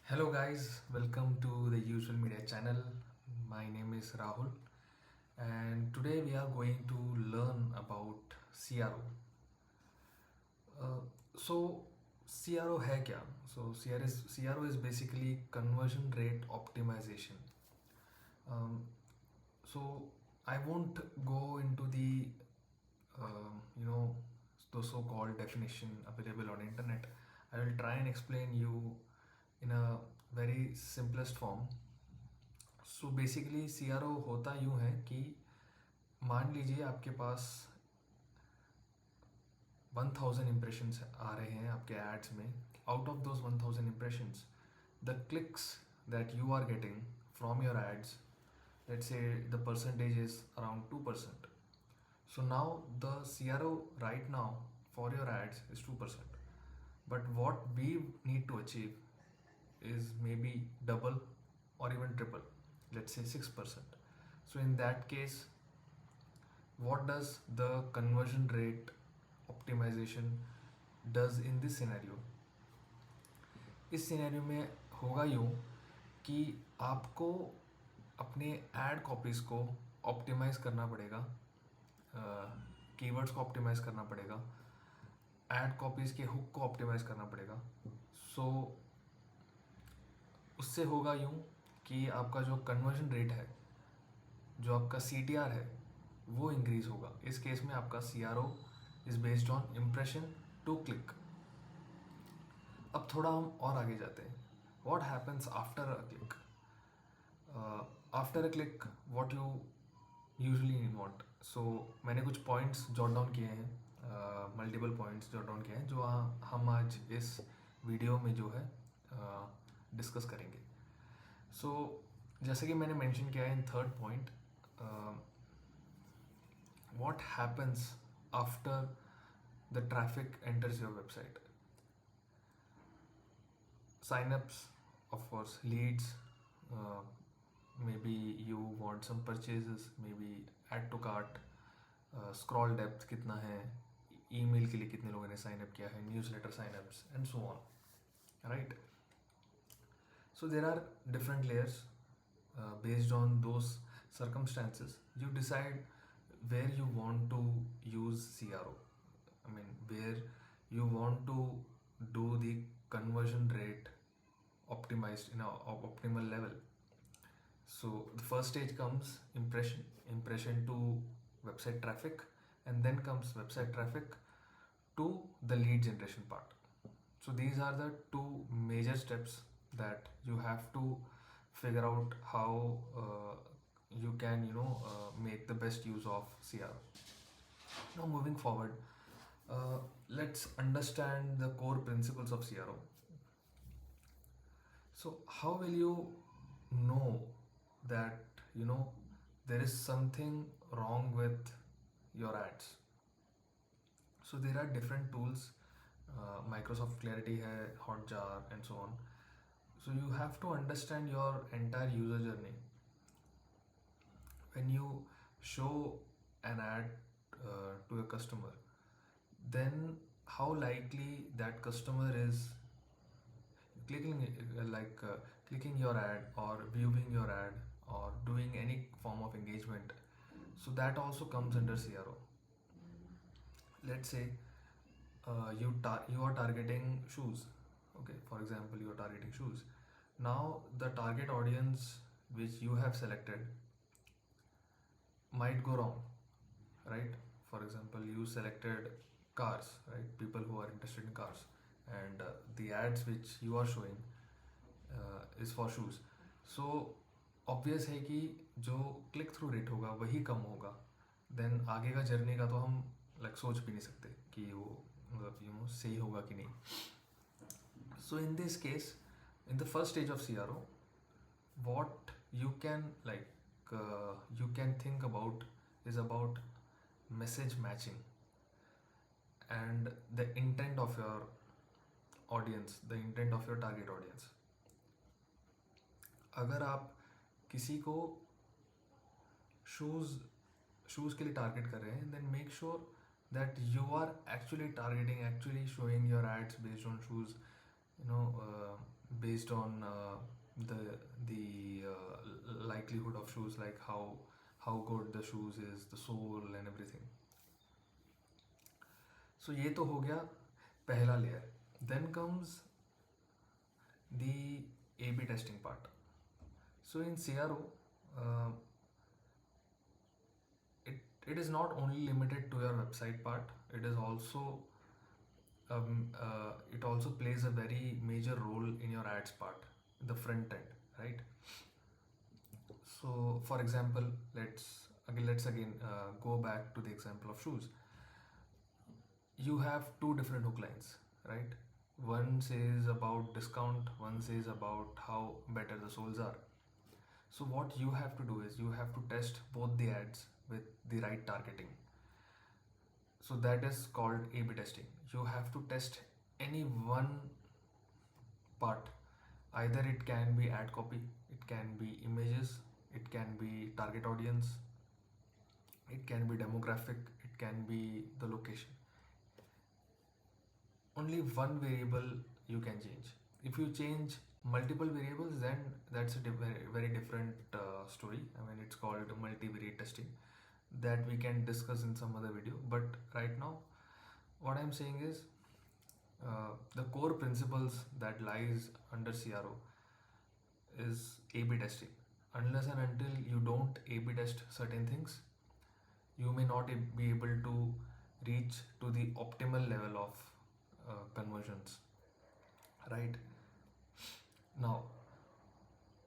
Hello guys, welcome to the Usual Media channel. My name is Rahul and today we are going to learn about CRO. So CRO है क्या? So CRO is basically conversion rate optimization. Um, so I won't go into the you know the so-called definition available on internet. I will try and explain you in a very simplest form. So basically C R O होता यूँ है कि मान लीजिए आपके पास 1000 impressions आ रहे हैं आपके एड्स में. Out of those 1000 impressions the clicks that you are getting from your ads, let's say the percentage is around 2%. So now the CRO right now for your ads is 2%. But what we need to achieve is maybe double or even triple, let's say 6%. So in that case, what does the conversion rate optimization does in this scenario? इस scenario में होगा यूँ कि आपको अपने add copies को optimise करना पड़ेगा, कीवर्ड्स को ऑप्टिमाइज़ करना पड़ेगा, एड कॉपीज़ के हुक को ऑप्टिमाइज़ करना पड़ेगा. सो उससे होगा यूँ कि आपका जो कन्वर्जन रेट है, जो आपका CTR है, वो इंक्रीज़ होगा. इस केस में आपका CRO is based on impression to click. अब थोड़ा हम और आगे जाते हैं. What happens after a click? After a click what you usually want. So मैंने कुछ पॉइंट्स जॉट डाउन किए हैं, मल्टीपल पॉइंट्स जॉट डाउन किए हैं जो हम आज इस वीडियो में जो है डिस्कस करेंगे. सो जैसे कि मैंने मेंशन किया है in third point, what happens after the traffic enters your website? Signups, of course, leads, uh, maybe you want some purchases, maybe add to cart, scroll depth कितना है, email के लिए कितने लोगों ने sign up किया है, newsletter signups and so on, right? So there are different layers. Based on those circumstances, you decide where you want to use CRO. I mean, where you want to do the conversion rate optimized in a optimal level. So the first stage comes impression to website traffic, and then comes website traffic to the lead generation part. So these are the two major steps that you have to figure out how you can make the best use of CRO. Now moving forward, let's understand the core principles of CRO. So how will you know that there is something wrong with your ads? So there are different tools, Microsoft Clarity hai, Hotjar and so on. So you have to understand your entire user journey. When you show an ad to a customer, then how likely that customer is clicking clicking your ad or viewing your ad or doing any form of engagement. So that also comes under CRO. Let's say you are targeting shoes. Okay, for example, you are targeting shoes. Now the target audience which you have selected might go wrong, right? For example, you selected cars, right? People who are interested in cars, and the ads which you are showing is for shoes. So obvious है कि जो click through rate होगा वही कम होगा. Then आगे का journey का तो हम सोच भी नहीं सकते कि वो मतलब सही होगा कि नहीं. So in this case, in the first stage of CRO, what you can you can think about is about message matching and the intent of your audience, the intent of your target audience. अगर आप किसी को shoes के लिए target कर रहे हैं, then make sure that you are actually showing your ads based on shoes, based on the likelihood of shoes, like how good the shoes is, the sole and everything. So ये तो हो गया पहला layer. Then comes the A/B testing part. So in CRO, uh, it is not only limited to your website part. It also plays a very major role in your ads part, the front end, right? So for example, let's again go back to the example of shoes. You have two different hook lines, right? One says about discount, one says about how better the soles are. So what you have to do is you have to test both the ads with the right targeting. So that is called A/B testing. You have to test any one part. Either it can be ad copy, it can be images, it can be target audience, it can be demographic, it can be the location. Only one variable you can change. If you change multiple variables, then that's a very different story. I mean, it's called multivariate testing, that we can discuss in some other video. But right now, what I'm saying is the core principles that lies under CRO is A/B testing. Unless and until you don't A/B test certain things, you may not be able to reach to the optimal level of conversions, right? Now,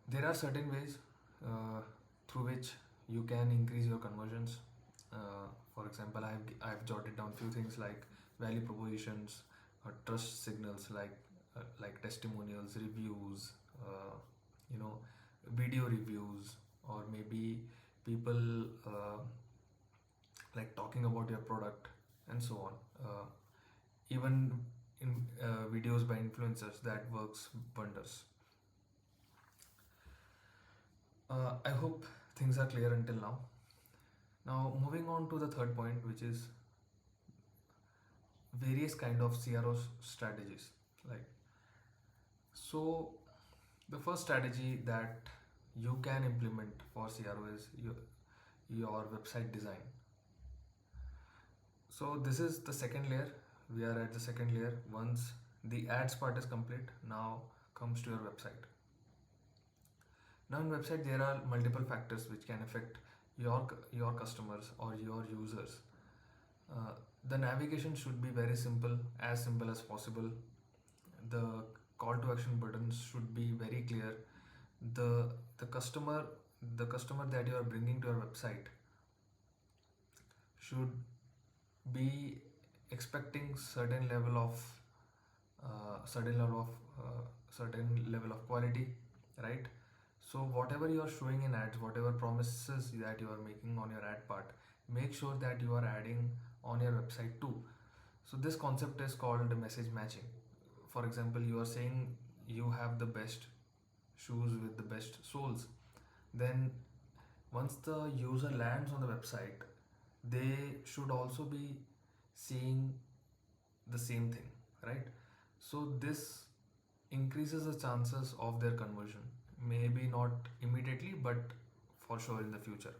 there are certain ways through which you can increase your conversions. For example, I've jotted down few things like value propositions, trust signals like testimonials, reviews, you know, video reviews, or maybe people like talking about your product and so on. Even in videos by influencers, that works wonders. I hope things are clear until now. Now, moving on to the third point, which is various kind of CRO strategies. Like, so the first strategy that you can implement for CRO is your website design. So this is the second layer. We are at the second layer. Once the ads part is complete, now comes to your website. Now in website there are multiple factors which can affect your customers or your users. Uh, the navigation should be very simple as possible. The call to action buttons should be very clear. The customer that you are bringing to your website should be expecting certain level of quality, right? So whatever you are showing in ads, whatever promises that you are making on your ad part, make sure that you are adding on your website too. So this concept is called message matching. For example, you are saying you have the best shoes with the best soles. Then once the user lands on the website, they should also be seeing the same thing, right? So this increases the chances of their conversion. Maybe not immediately, but for sure in the future.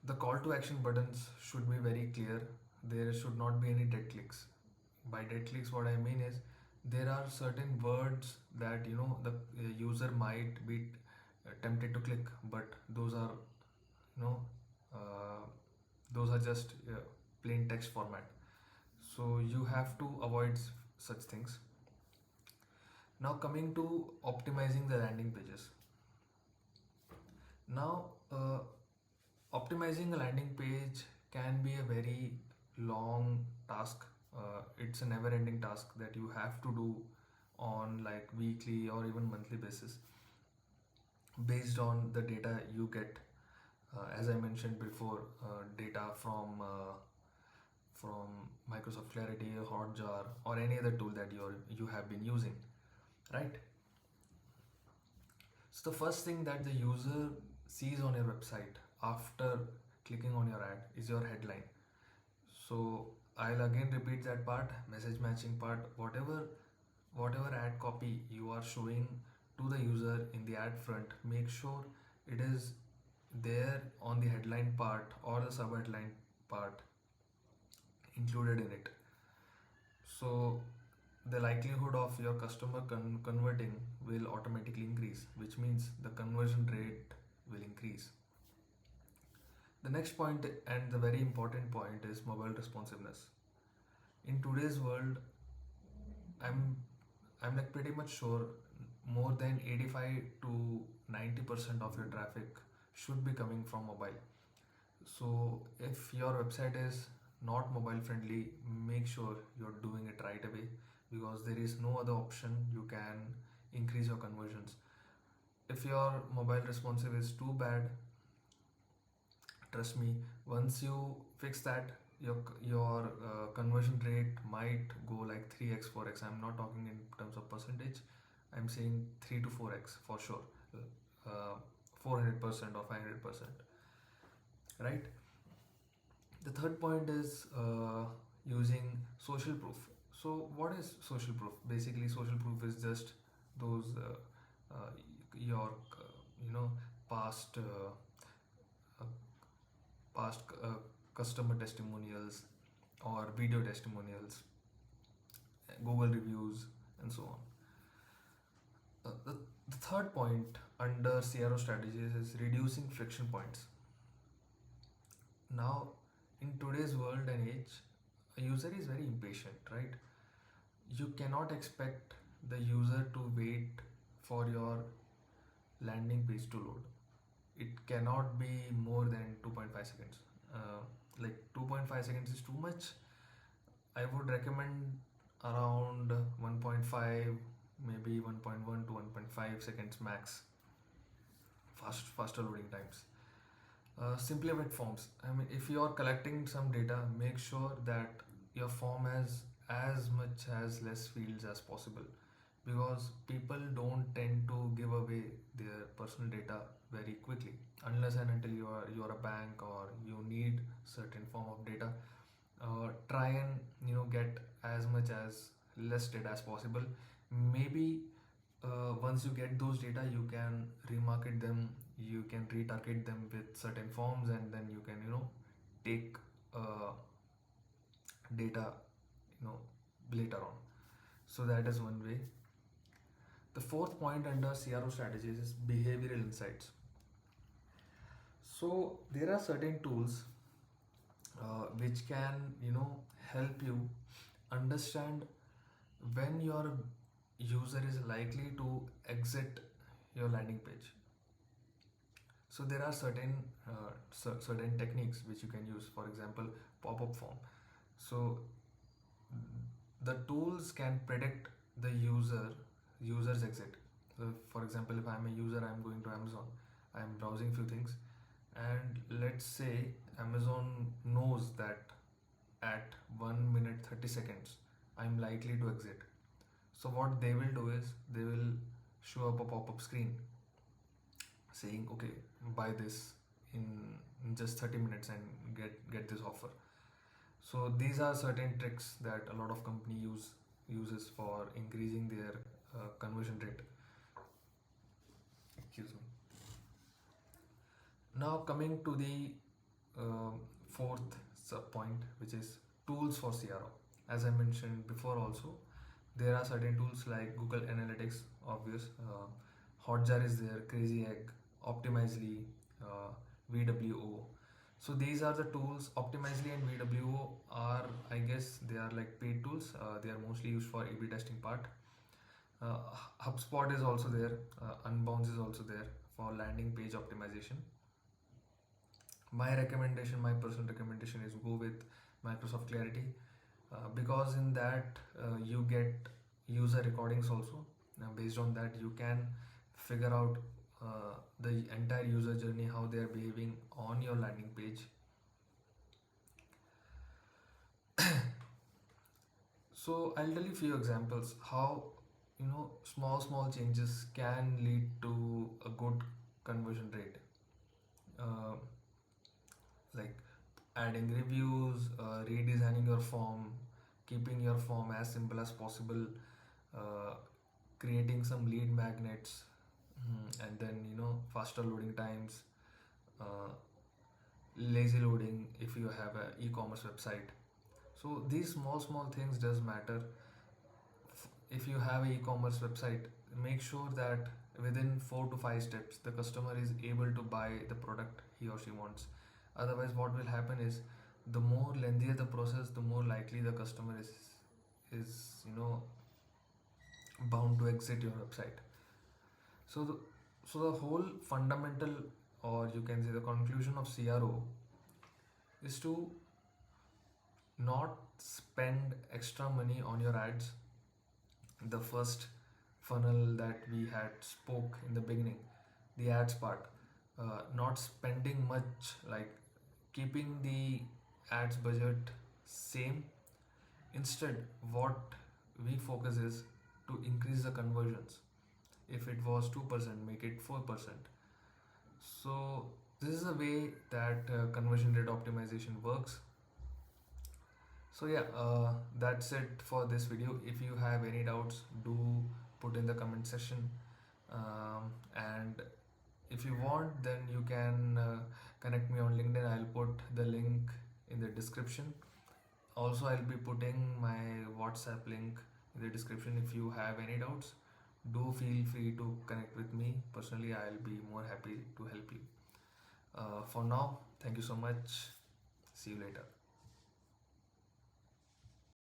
The call to action buttons should be very clear. There should not be any dead clicks. By dead clicks, what I mean is there are certain words that the user might be tempted to click, but those are you know uh, those are just plain text format. So you have to avoid such things. Now coming to optimizing the landing pages. Now optimizing a landing page can be a very long task. It's a never ending task that you have to do on like weekly or even monthly basis based on the data you get. As I mentioned before, data from Microsoft Clarity, Hotjar, or any other tool that you have been using, right? So the first thing that the user sees on your website after clicking on your ad is your headline. So I'll again repeat that part, message matching part. Whatever ad ad copy you are showing to the user in the ad front, make sure it is there on the headline part or the sub headline part included in it. So the likelihood of your customer converting will automatically increase, which means the conversion rate will increase. The next point, and the very important point, is mobile responsiveness. In today's world, I'm I'm like pretty much sure more than 85 to 90% of your traffic should be coming from mobile. So if your website is not mobile friendly, make sure you're doing it right away, because there is no other option you can increase your conversions. If your mobile responsive is too bad, trust me, once you fix that, your conversion rate might go like 3x 4x. I'm not talking in terms of percentage, I'm saying 3 to 4x for sure. 400% or 500%, right? The third point is using social proof. So what is social proof? Basically, social proof is just those your you know past uh, past customer testimonials or video testimonials, Google reviews, and so on. The third point under CRO strategies is reducing friction points. Now, in today's world and age, a user is very impatient, right? You cannot expect the user to wait for your landing page to load. It cannot be more than 2.5 seconds. Like 2.5 seconds is too much. I would recommend around 1.5, maybe 1.1 to 1.5 seconds max. Faster loading times. Simplify forms. I mean, if you are collecting some data, make sure that your form has as much as less fields as possible, because people don't tend to give away their personal data very quickly unless and until you are a bank or you need certain form of data. Try and get as much as less data as possible. Maybe once you get those data, you can remarket them, you can retarget them with certain forms, and then you can take data you know later on. So that is one way. The fourth point under CRO strategies is behavioral insights. So there are certain tools which can help you understand when your user is likely to exit your landing page. So there are certain techniques which you can use. For example, pop-up form. So the tools can predict the user's exit. So for example, if I'm a user, I'm going to Amazon, I'm browsing few things, and let's say Amazon knows that at 1 minute 30 seconds I'm likely to exit. So what they will do is they will show up a pop-up screen saying, okay, buy this in just 30 minutes and get this offer. So these are certain tricks that a lot of company uses for increasing their conversion rate. Excuse me. Now coming to the fourth sub point, which is tools for CRO. As I mentioned before, also there are certain tools like Google Analytics, obvious. Hotjar is there, Crazy Egg, Optimizely, VWO. So these are the tools. Optimizely and VWO are, I guess, they are like paid tools. They are mostly used for A/B testing part. Uh, HubSpot is also there. Unbounce is also there for landing page optimization. My recommendation, my personal recommendation, is go with Microsoft Clarity, because in that you get user recordings also. Now based on that you can figure out the entire user journey, how they are behaving on your landing page. So I'll tell you few examples how small changes can lead to a good conversion rate. uh, like adding reviews, redesigning your form, keeping your form as simple as possible, uh, creating some lead magnets, and then faster loading times, uh, lazy loading if you have a e-commerce website. So these small things does matter. If you have a e-commerce website, make sure that within 4 to 5 steps the customer is able to buy the product he or she wants. Otherwise, what will happen is, the more lengthier the process, the more likely the customer is bound to exit your website. So the whole fundamental, or you can say the conclusion of CRO, is to not spend extra money on your ads. The first funnel that we had spoke in the beginning, the ads part, not spending much, like keeping the ads budget same. Instead, what we focus is to increase the conversions. If it was 2%, make it 4%. So this is a way that conversion rate optimization works. So yeah, that's it for this video. If you have any doubts, do put in the comment section. And if you want, then you can connect me on LinkedIn. I'll put the link in the description. Also, I'll be putting my WhatsApp link in the description. If you have any doubts, do feel free to connect with me. Personally, I'll be more happy to help you. For now, thank you so much. See you later.